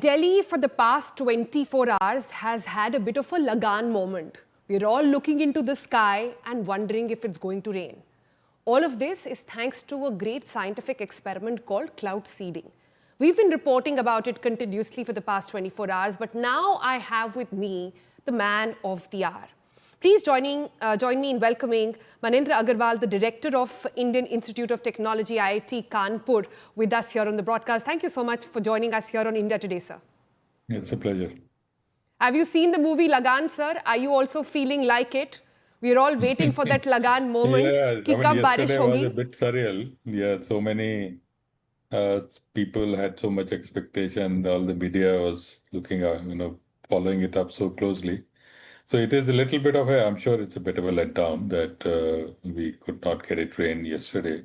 Delhi for the past 24 hours has had a bit of a Lagan moment. We're all looking into the sky and wondering if it's going to rain. All of this is thanks to a great scientific experiment called cloud seeding. We've been reporting about it continuously for the past 24 hours, but now I have with me the man of the hour. Please join me in welcoming Manindra Aggarwal, the Director of Indian Institute of Technology, IIT Kanpur, with us here on the broadcast. Thank you so much for joining us here on India Today, sir. It's a pleasure. Have you seen the movie Lagan, sir? Are you also feeling like it? We're all waiting for that Lagan moment. Yeah, Ki kab yesterday barish was hogi? a bit surreal. Yeah, so many people had so much expectation. All the media was looking at, following it up so closely. So it is a little bit of I'm sure it's a bit of a letdown that we could not get it rain yesterday.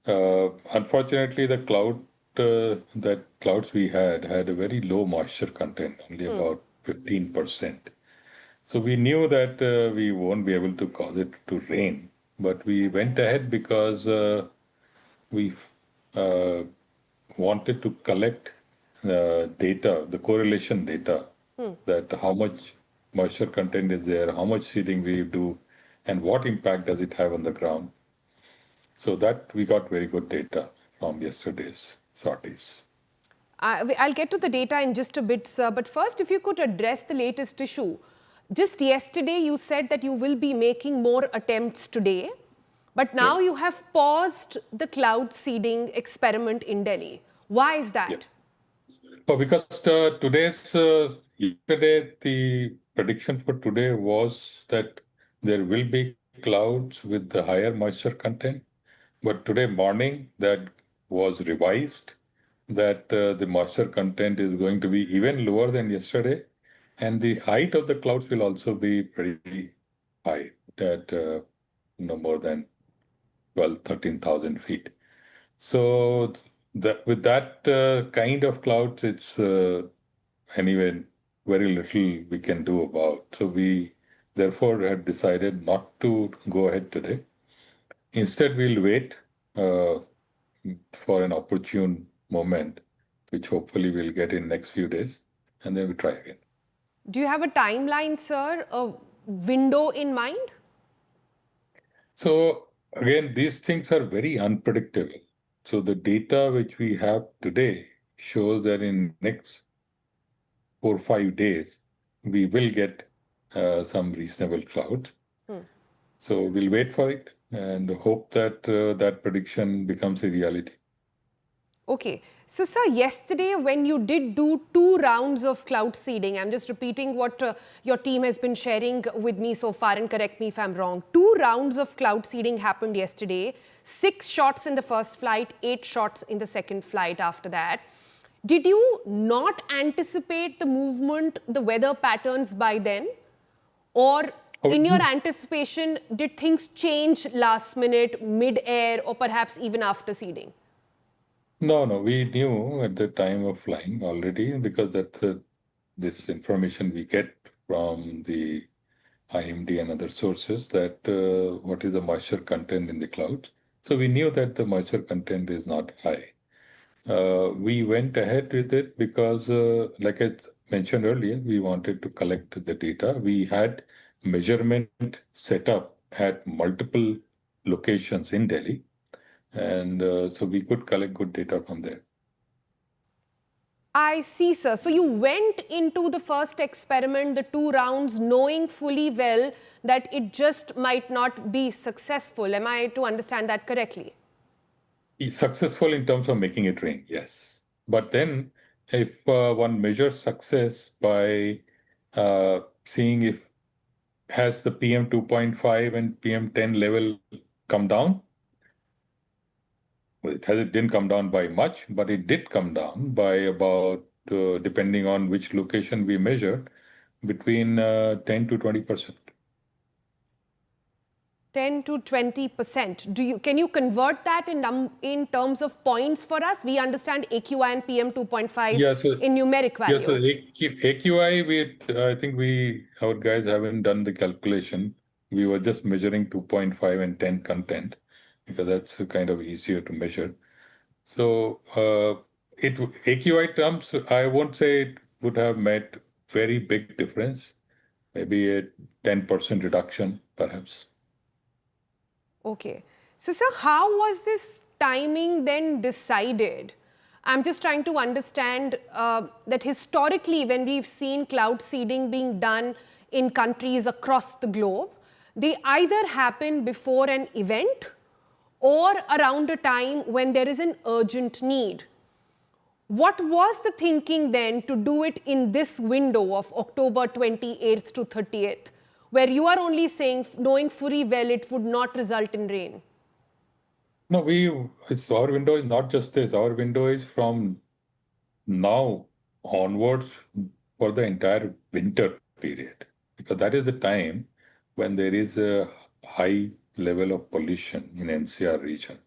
Unfortunately, that clouds we had a very low moisture content, only about 15%. So we knew that we won't be able to cause it to rain, but we went ahead because we uh, wanted to collect data, the correlation data, that how much moisture content is there, how much seeding we do, and what impact does it have on the ground. So that we got very good data from yesterday's sorties. I'll get to the data in just a bit, sir. But first, if you could address the latest issue. Just yesterday, you said that you will be making more attempts today. But now you have paused the cloud seeding experiment in Delhi. Why is that? Yeah. Because yesterday, the prediction for today was that there will be clouds with the higher moisture content. But today morning, that was revised, that the moisture content is going to be even lower than yesterday. And the height of the clouds will also be pretty high, that more than 12, 13,000 feet. So with that kind of clouds, it's anyway very little we can do about. So we therefore have decided not to go ahead today. Instead, we'll wait for an opportune moment, which hopefully we'll get in next few days, and then we try again. Do you have a timeline, sir, a window in mind? So again, these things are very unpredictable. So the data which we have today shows that in next 4 or 5 days, we will get some reasonable clouds. So we'll wait for it and hope that that prediction becomes a reality. Okay. So, sir, yesterday when you did do 2 rounds of cloud seeding, I'm just repeating what your team has been sharing with me so far, and correct me if I'm wrong. 2 rounds of cloud seeding happened yesterday. 6 shots in the first flight, 8 shots in the second flight after that. Did you not anticipate the movement, the weather patterns by then? Or in your anticipation, did things change last minute, mid-air, or perhaps even after seeding? No, we knew at the time of flying already, because this information we get from the IMD and other sources, that what is the moisture content in the clouds. So we knew that the moisture content is not high. We went ahead with it because, like I mentioned earlier, we wanted to collect the data. We had measurement set up at multiple locations in Delhi. And so we could collect good data from there. I see, sir. So you went into the first experiment, the 2 rounds, knowing fully well that it just might not be successful. Am I to understand that correctly? It's successful in terms of making it rain, yes. But then if one measures success by seeing if has the PM 2.5 and PM 10 level come down, well, it didn't come down by much, but it did come down by about, depending on which location we measured, between 10 to 20%. 10 to 20%. Can you convert that in terms of points for us? We understand AQI and PM 2.5 in numeric value. Yeah, so AQI, I think our guys haven't done the calculation. We were just measuring 2.5 and 10 content, because that's kind of easier to measure. So AQI terms, I won't say it would have made very big difference. Maybe a 10% reduction, perhaps. Okay. So, sir, how was this timing then decided? I'm just trying to understand that historically, when we've seen cloud seeding being done in countries across the globe, they either happen before an event or around a time when there is an urgent need. What was the thinking then to do it in this window of October 28th to 30th, where you are only saying, knowing fully well it would not result in rain? No, it's our window is not just this. Our window is from now onwards for the entire winter period, because that is the time when there is a high level of pollution in NCR region.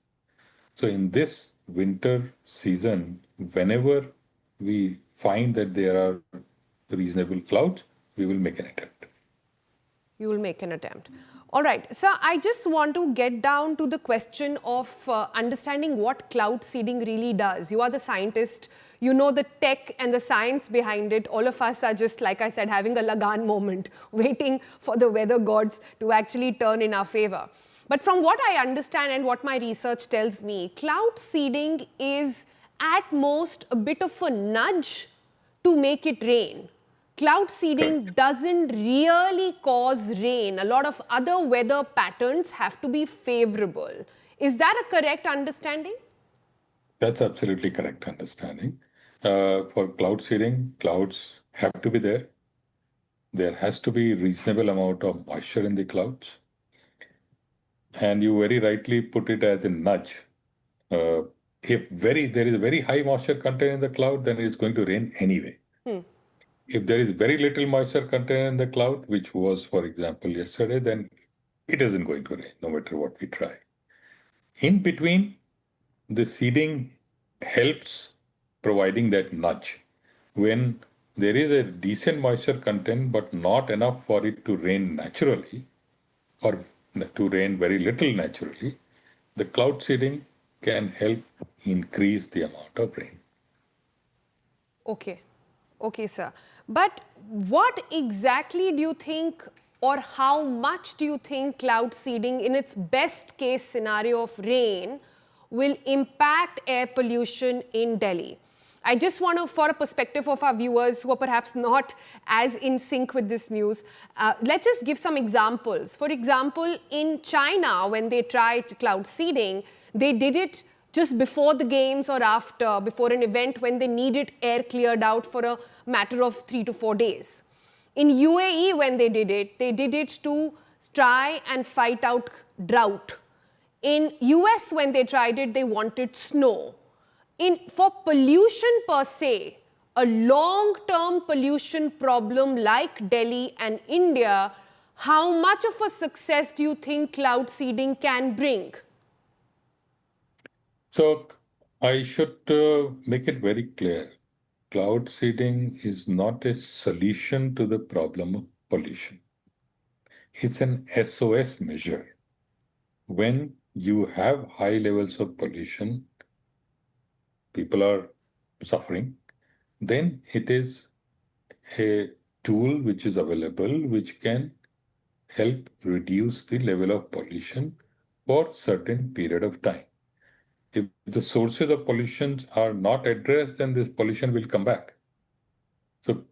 So in this winter season, whenever we find that there are reasonable clouds, we will make an attempt. You will make an attempt. All right. So I just want to get down to the question of understanding what cloud seeding really does. You are the scientist. You know the tech and the science behind it. All of us are just, like I said, having a Lagan moment, waiting for the weather gods to actually turn in our favor. But from what I understand and what my research tells me, cloud seeding is at most a bit of a nudge to make it rain. Cloud seeding Correct. doesn't really cause rain. A lot of other weather patterns have to be favorable. Is that a correct understanding? That's absolutely correct understanding. For cloud seeding, clouds have to be there. There has to be reasonable amount of moisture in the clouds. And you very rightly put it as a nudge. Uh, if there is a very high moisture content in the cloud, then it's going to rain anyway. If there is very little moisture content in the cloud, which was, for example, yesterday, then it isn't going to rain, no matter what we try. In between, the seeding helps providing that nudge. When there is a decent moisture content, but not enough for it to rain naturally, or to rain very little naturally, the cloud seeding can help increase the amount of rain. Okay. Okay, sir. But what exactly do you think, or how much do you think cloud seeding in its best case scenario of rain will impact air pollution in Delhi? I just want to, for a perspective of our viewers who are perhaps not as in sync with this news, let's just give some examples. For example, in China, when they tried cloud seeding, they did it just before the games or after, before an event when they needed air cleared out for a matter of 3 to 4 days. In UAE, when they did it to try and fight out drought. In US, when they tried it, they wanted snow. For pollution per se, a long-term pollution problem like Delhi and India, how much of a success do you think cloud seeding can bring? So I should make it very clear. Cloud seeding is not a solution to the problem of pollution. It's an SOS measure. When you have high levels of pollution, people are suffering, then it is a tool which is available which can help reduce the level of pollution for certain period of time. If the sources of pollution are not addressed, then this pollution will come back. So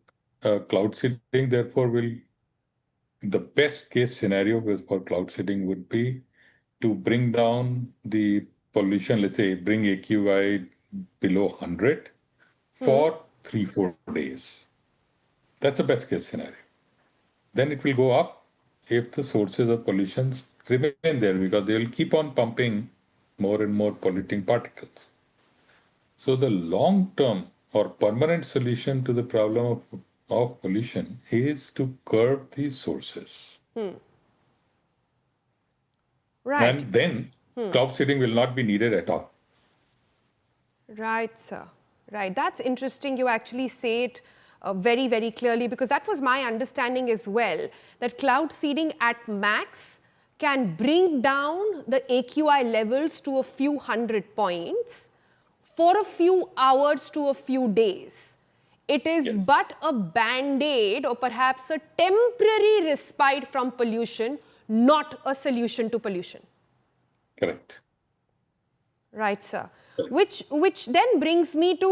cloud seeding, therefore, the best case scenario for cloud seeding would be to bring down the pollution, let's say bring AQI below 100 for 3-4 days. That's the best case scenario. Then it will go up if the sources of pollution remain there, because they will keep on pumping more and more polluting particles. So the long-term or permanent solution to the problem of pollution is to curb the sources. Right. And then cloud seeding will not be needed at all. Right, sir. Right. That's interesting. You actually say it very, very clearly, because that was my understanding as well, that cloud seeding at max can bring down the AQI levels to a few hundred points for a few hours to a few days. It is Yes, but a band-aid or perhaps a temporary respite from pollution, not a solution to pollution. correct. Right, sir. Correct. Which then brings me to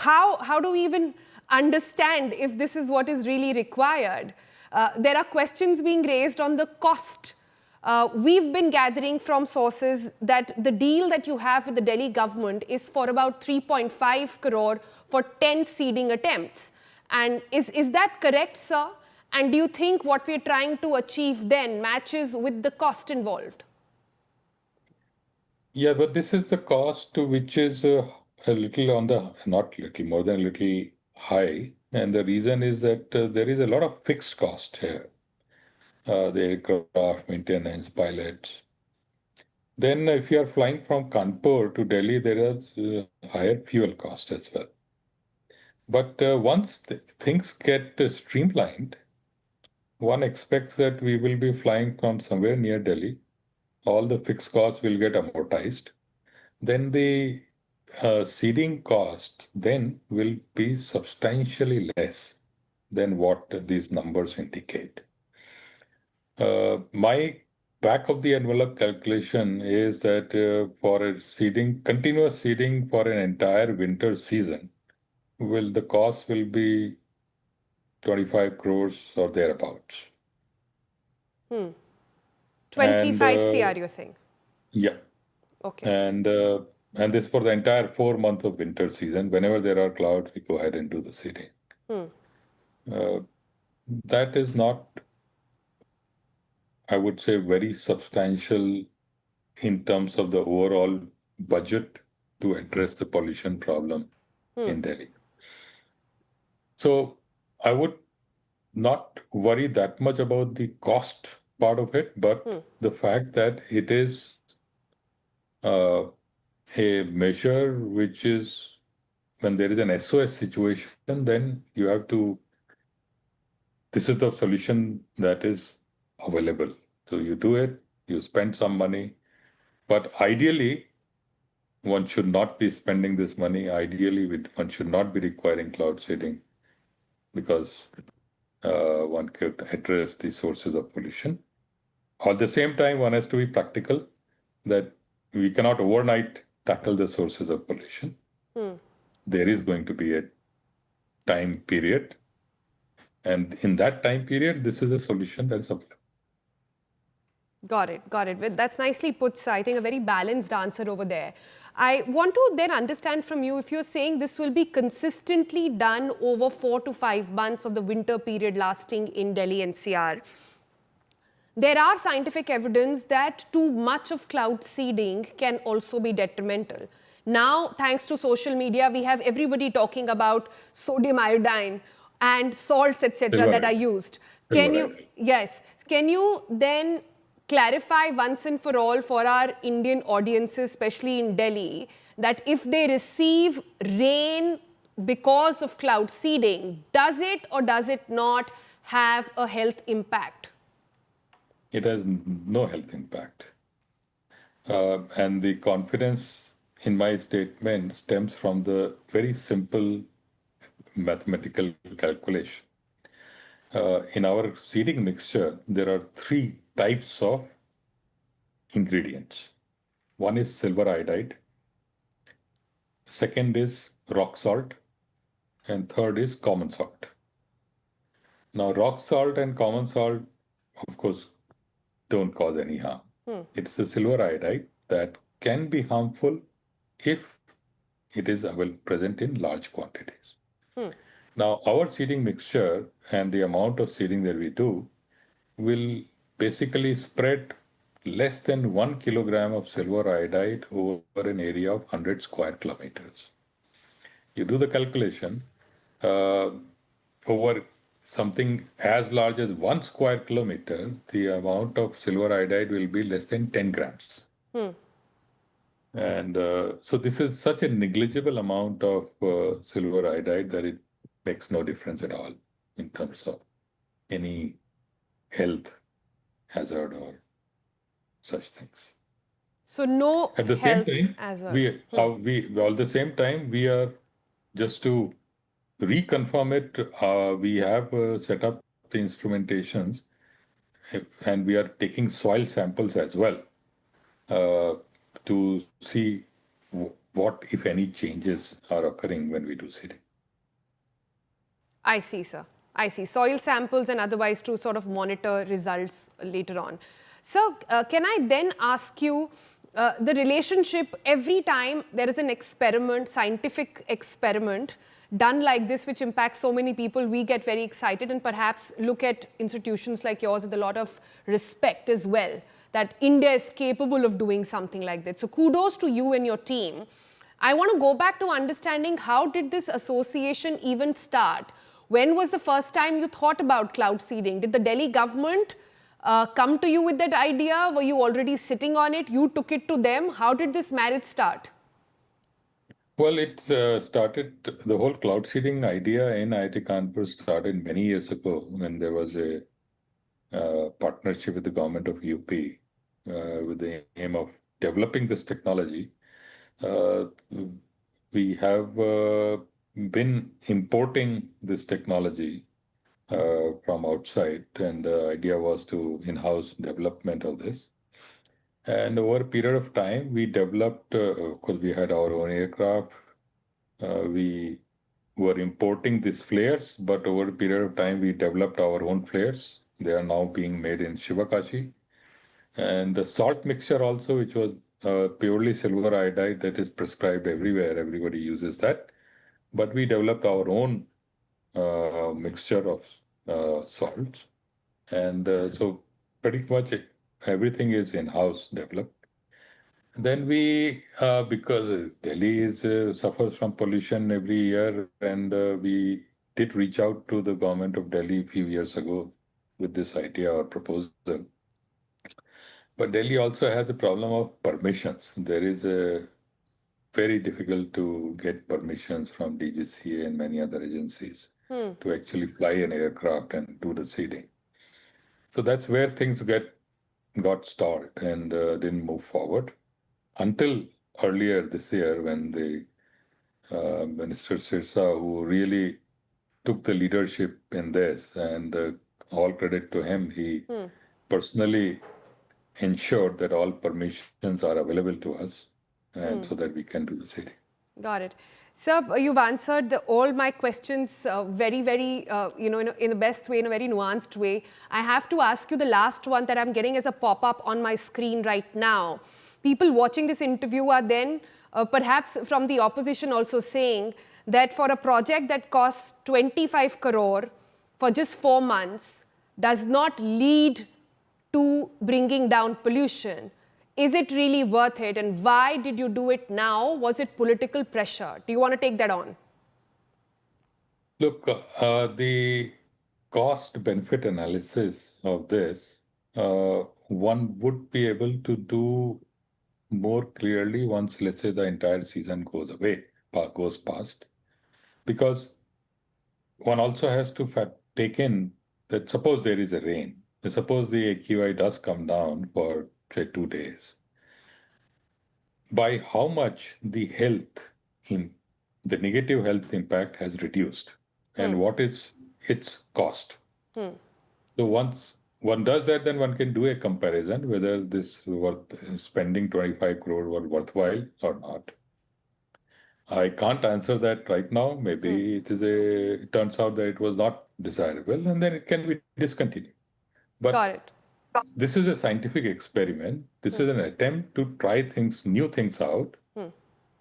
how do we even understand if this is what is really required? There are questions being raised on the cost. We've been gathering from sources that the deal that you have with the Delhi government is for about 3.5 crore for 10 seeding attempts. And is that correct, sir? And do you think what we're trying to achieve then matches with the cost involved? Yeah, but this is the cost which is a little on the, not little, more than a little high. And the reason is that there is a lot of fixed cost here. The aircraft, maintenance, pilots. Then if you are flying from Kanpur to Delhi, there is higher fuel cost as well. But once things get streamlined, one expects that we will be flying from somewhere near Delhi. All the fixed costs will get amortized. Then the seeding cost then will be substantially less than what these numbers indicate. My back of the envelope calculation is that for a seeding, continuous seeding for an entire winter season, will the cost will be 25 crores or thereabouts. 25 And CR, you're saying? yeah, Okay. and this for the entire 4 months of winter season. Whenever there are clouds, we go ahead and do the seeding. That is not, I would say, very substantial in terms of the overall budget to address the pollution problem in Delhi. So I would not worry that much about the cost part of it, but the fact that it is uh, a measure which is when there is an SOS situation, then you have to, this is the solution that is available. So you do it, you spend some money, but ideally, one should not be spending this money. Ideally, one should not be requiring cloud seeding because one could address the sources of pollution. At the same time, one has to be practical that we cannot overnight tackle the sources of pollution. There is going to be a time period. And in that time period, this is a solution that's available. Got it, got it. That's nicely put, sir. I think a very balanced answer over there. I want to then understand from you if you're saying this will be consistently done over 4 to 5 months of the winter period lasting in Delhi NCR. There are scientific evidence that too much of cloud seeding can also be detrimental. Now, thanks to social media, we have everybody talking about sodium iodine and salts, etc., Silver that are iodide. used. Can Silver you, iodide. yes, can you then clarify once and for all for our Indian audiences, especially in Delhi, that if they receive rain because of cloud seeding, does it or does it not have a health impact? It has no health impact. And the confidence in my statement stems from the very simple mathematical calculation. In our seeding mixture, there are three types of ingredients. One is silver iodide, second is rock salt, and third is common salt. Now, rock salt and common salt, of course, don't cause any harm. It's the silver iodide that can be harmful if it is present in large quantities. Now, our seeding mixture and the amount of seeding that we do will basically spread less than 1 kilogram of silver iodide over an area of 100 square kilometers. You do the calculation, uh, over something as large as 1 square kilometer, the amount of silver iodide will be less than 10 grams. And so this is such a negligible amount of silver iodide that it makes no difference at all in terms of any health hazard or such things. So no At the same health time, as a... we all the same time we are just to reconfirm it. We have set up the instrumentations, and we are taking soil samples as well uh, to see what, if any, changes are occurring when we do seeding. I see, sir. I see. Soil samples and otherwise to sort of monitor results later on. So, can I then ask you the relationship every time there is an experiment, scientific experiment done like this, which impacts so many people, we get very excited and perhaps look at institutions like yours with a lot of respect as well, that India is capable of doing something like that. So, kudos to you and your team. I want to go back to understanding how did this association even start? When was the first time you thought about cloud seeding? Did the Delhi government come to you with that idea? Were you already sitting on it? You took it to them? How did this marriage start? Well, it started, the whole cloud seeding idea in IIT Kanpur started many years ago when there was a partnership with the government of UP with the aim of developing this technology. We have been importing this technology from outside, and the idea was to in-house development of this. And over a period of time, we developed, because we had our own aircraft, we were importing these flares, but over a period of time, we developed our own flares. They are now being made in Shivakashi. And the salt mixture also, which was purely silver iodide that is prescribed everywhere, everybody uses that. But we developed our own mixture of salts. And so pretty much everything is in-house developed. Then we, because Delhi suffers from pollution every year, and we did reach out to the government of Delhi a few years ago with this idea or proposal. But Delhi also has a problem of permissions. There is a very difficult to get permissions from DGCA and many other agencies to actually fly an aircraft and do the seeding. So that's where things got stalled and didn't move forward until earlier this year when the Minister Sirsa, who really took the leadership in this, and all credit to him, he personally ensured that all permissions are available to us, and so that we can do the seeding. Got it. Sir, you've answered all my questions very, very, in the best way, in a very nuanced way. I have to ask you the last one that I'm getting as a pop-up on my screen right now. People watching this interview are then perhaps from the opposition also saying that for a project that costs 25 crore for just 4 months does not lead to bringing down pollution. Is it really worth it? And why did you do it now? Was it political pressure? Do you want to take that on? Look, the cost-benefit analysis of this, one would be able to do more clearly once, let's say, the entire season goes past. Because one also has to take in that suppose there is a rain, suppose the AQI does come down for, say, 2 days, by how much the the negative health impact has reduced, and what is its cost. So once one does that, then one can do a comparison whether this spending 25 crore were worthwhile or not. I can't answer that right now. Maybe it turns out that it was not desirable, and then it can be discontinued. Got But it. this is a scientific experiment. This is an attempt to try new things out,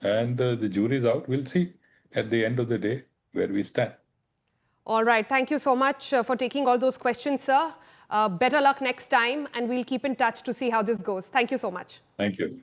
and the jury's out. We'll see at the end of the day where we stand. All right. Thank you so much for taking all those questions, sir. Better luck next time, and we'll keep in touch to see how this goes. Thank you so much. Thank you.